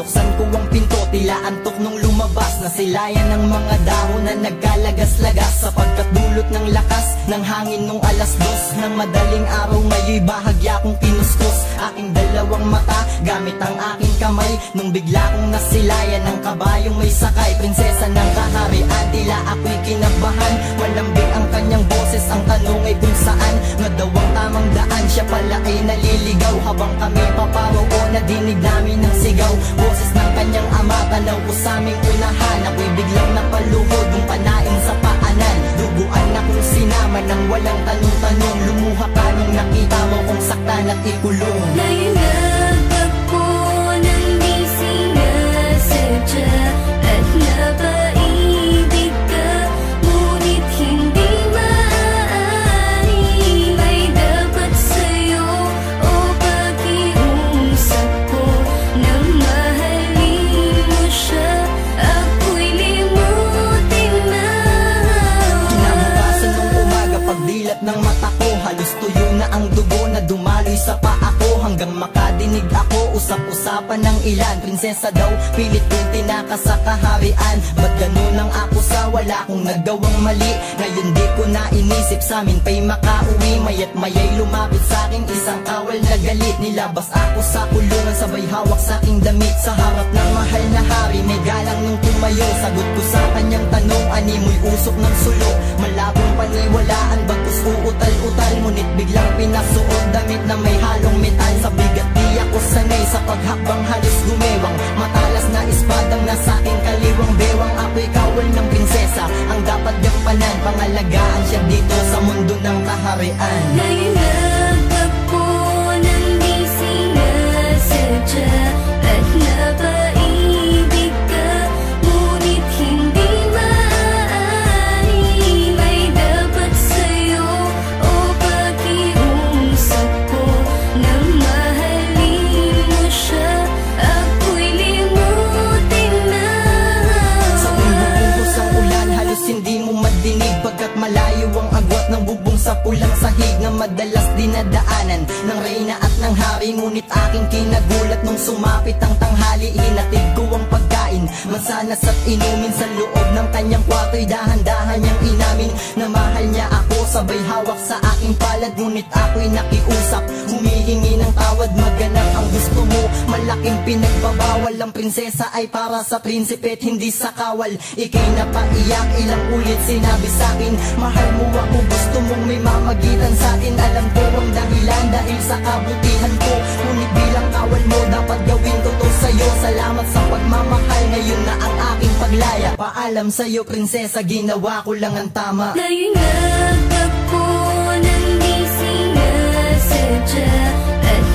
Binuksan ko ang pinto, tila antok nung lumabas. Nasilayan ng mga dahon na nagkalagas-lagas, sapagkat dulot ng lakas ng hangin nung alas 2 ng madaling araw. Ngay'y bahagya kong kinuskus aking dalawang mata gamit ang aking kamay, nung bigla kong nasilayan ng kabayong may sakay. Prinsesa ng kaharian, tila ako'y kinabahan. Malambing ang kanyang boses, ang tanong ay kung saan nga daw ang tamang daan. Siya pala ay naliligaw habang kami paparoon. Nadinig namin ng sigaw, boses ng kanyang ama. Tanaw ko sa aming unahan, ako'y biglang napaluhod ng panain sa paanan. Duguan na kong sinama ng walang tanong-tanong. Lumuha ka nung nakita mo kong saktan at ikulong. Nayunag ako ng di sinasadya at napaibig ka, ngunit hindi maaari. May dapat sa'yo o pakiusap ko na mahalin mo siya, ako'y limutin na. Kinabukasan ng umaga, pagdilat ng mata ko, halos tuyo na ang dugo na dumaloy sa paa ko. Hanggang makadinig ako, usap-usapan ng ilan. Prinsesa daw, pilit kong tinaka sa kaharian. Ba't ganun ang ako sa wala kong nagawang mali? Ngayon di ko na inisip, sa amin pa'y makauwi. Mayat mayay lumapit sa aking isang kawal na galit. Nilabas ako sa kulungan, sabay hawak sa aking damit. Sa harap ng mahal na hari, may galang nung tumayo. Sagot ko sa kanyang tanong, animoy usok ng sulo. Malabong paniwalaan, bagkus uutal-utal. Ngunit biglang pinasuot damit na may halong metal. Sa bigat di ako sanay, sa paghakbang halos gumewang. Matalas na espadang nasa aking kaliwang bewang. Ako'y kawal ng prinsesa, ang dapat gampanan. Pangalagaan siya dito sa mundo ng kaharian. Nayunag ako ng di sinasadya at napaibig ka, ngunit hindi maaari. May dapat sa'yo o pakiusap ko na mahalin mo siya, ako'y limutin na. Sa bubungkus ang ulan, halos hindi mo madinig, pagkat malayo ang agwat ng bubong sa pulang sahig na madalas dinadaanan ng reyna at ng hari. Ngunit aking kinagulat nung sumapit ang tanghali. Hinatid ko ang pagkain, mansanas at inumin. Sa loob ng kanyang kwarto'y dahan-dahan niyang inamin na mahal niya ako, sabay hawak sa aking palad. Ngunit ako'y nakiusap, humihingi ng tawad. Maganap ang gusto mo, malaking pinagbabawal. Ang prinsesa ay para sa prinsipe at hindi sa kawal. Ika'y napaiyak, ilang ulit sinabi sa'kin, mahal mo ako, gusto mong may mamagitan sa'tin. Alam ko ang dahilan, dahil sa kabutihan ko. Ngunit bilang kawal mo, dapat gawin ko to sa'yo. Salamat sa pagmamahal, ngayon na ang aking paglaya. Paalam sa'yo prinsesa, ginawa ko lang ang tama. Nayunag ako ng di sinasadya at